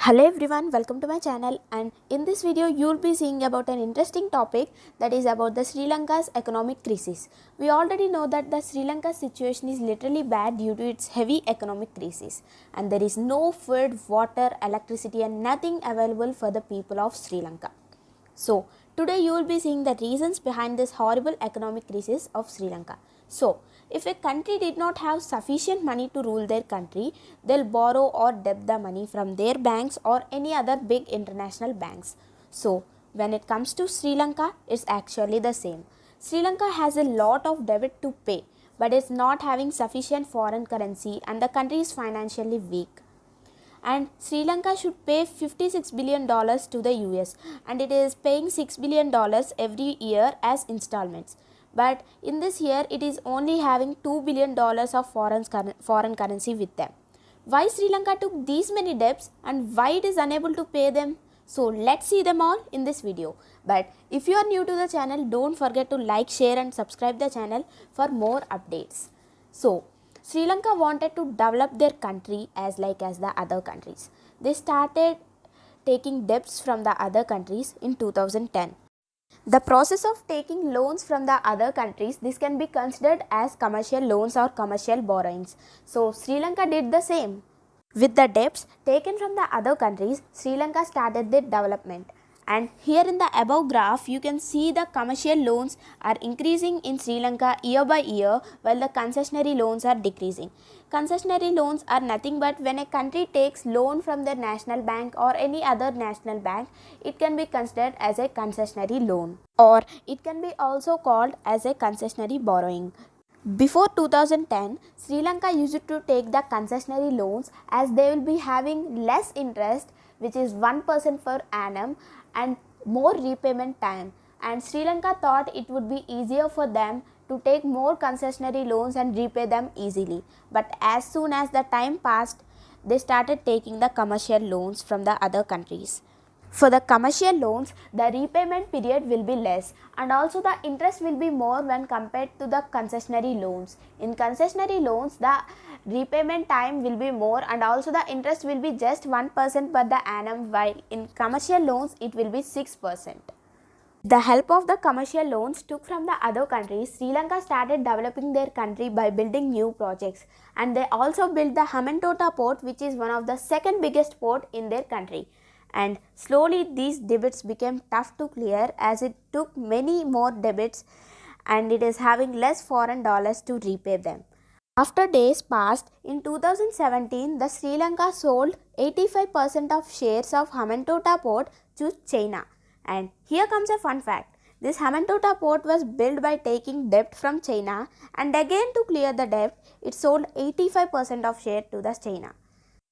Hello everyone, welcome to my channel, and in this video you will be seeing about an interesting topic, that is about the Sri Lanka's economic crisis. We already know that the Sri Lanka situation is literally bad due to its heavy economic crisis, and there is no food, water, electricity and nothing available for the people of Sri Lanka. So today you will be seeing the reasons behind this horrible economic crisis of Sri Lanka. So if a country did not have sufficient money to rule their country, they'll borrow or debt the money from their banks or any other big international banks. So when it comes to Sri Lanka, it's actually the same. Sri Lanka has a lot of debt to pay, but it's not having sufficient foreign currency and the country is financially weak. And Sri Lanka should pay $56 billion to the US, and it is paying $6 billion every year as installments. But in this year, it is only having $2 billion of foreign currency with them. Why Sri Lanka took these many debts and why it is unable to pay them? So let's see them all in this video. But if you are new to the channel, don't forget to like, share and subscribe the channel for more updates. So Sri Lanka wanted to develop their country as the other countries. They started taking debts from the other countries in 2010. The process of taking loans from the other countries, this can be considered as commercial loans or commercial borrowings. So Sri Lanka did the same. With the debts taken from the other countries, Sri Lanka started their development. And here in the above graph, you can see the commercial loans are increasing in Sri Lanka year by year, while the concessionary loans are decreasing. Concessionary loans are nothing but when a country takes loan from their national bank or any other national bank, it can be considered as a concessionary loan, or it can be also called as a concessionary borrowing. Before 2010, Sri Lanka used to take the concessionary loans as they will be having less interest, which is 1% per annum, and more repayment time, and Sri Lanka thought it would be easier for them to take more concessionary loans and repay them easily. But as soon as the time passed, they started taking the commercial loans from the other countries. For the commercial loans, the repayment period will be less and also the interest will be more when compared to the concessionary loans. In concessionary loans, the repayment time will be more and also the interest will be just 1% per the annum, while in commercial loans it will be 6%. The help of the commercial loans took from the other countries, Sri Lanka started developing their country by building new projects, and they also built the Hambantota port, which is one of the second biggest port in their country. And slowly these debits became tough to clear as it took many more debits and it is having less foreign dollars to repay them. After days passed, in 2017, the Sri Lanka sold 85% of shares of Hambantota port to China. And here comes a fun fact. This Hambantota port was built by taking debt from China, and again to clear the debt, it sold 85% of share to the China.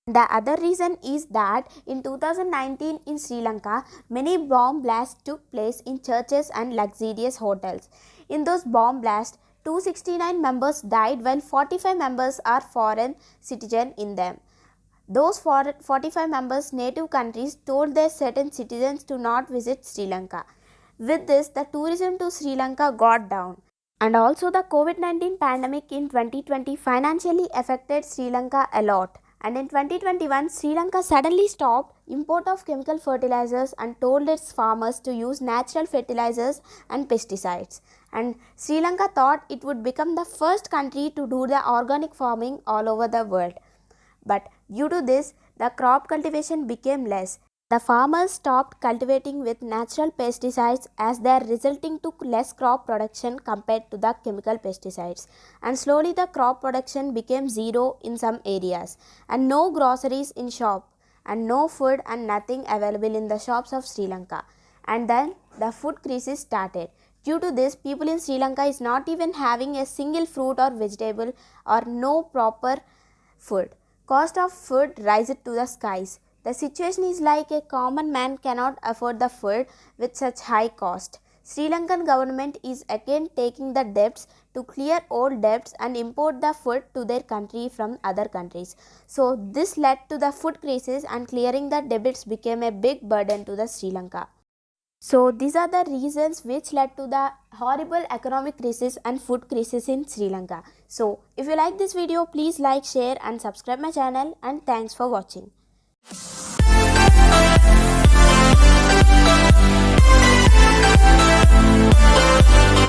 The other reason is that in 2019 in Sri Lanka, many bomb blasts took place in churches and luxurious hotels. In those bomb blasts, 269 members died while 45 members are foreign citizens in them. Those 45 members' native countries told their certain citizens to not visit Sri Lanka. With this, the tourism to Sri Lanka got down. And also the COVID-19 pandemic in 2020 financially affected Sri Lanka a lot. And in 2021, Sri Lanka suddenly stopped import of chemical fertilizers and told its farmers to use natural fertilizers and pesticides. And Sri Lanka thought it would become the first country to do the organic farming all over the world. But due to this, the crop cultivation became less. The farmers stopped cultivating with natural pesticides as they are resulting to less crop production compared to the chemical pesticides. And slowly the crop production became zero in some areas, and no groceries in shop, and no food and nothing available in the shops of Sri Lanka. And then the food crisis started. Due to this, people in Sri Lanka is not even having a single fruit or vegetable or no proper food. Cost of food rises to the skies. The situation is like a common man cannot afford the food with such high cost. Sri Lankan government is again taking the debts to clear old debts and import the food to their country from other countries. So this led to the food crisis, and clearing the debts became a big burden to the Sri Lanka. So these are the reasons which led to the horrible economic crisis and food crisis in Sri Lanka. So if you like this video, please like, share and subscribe my channel, and thanks for watching. Bye.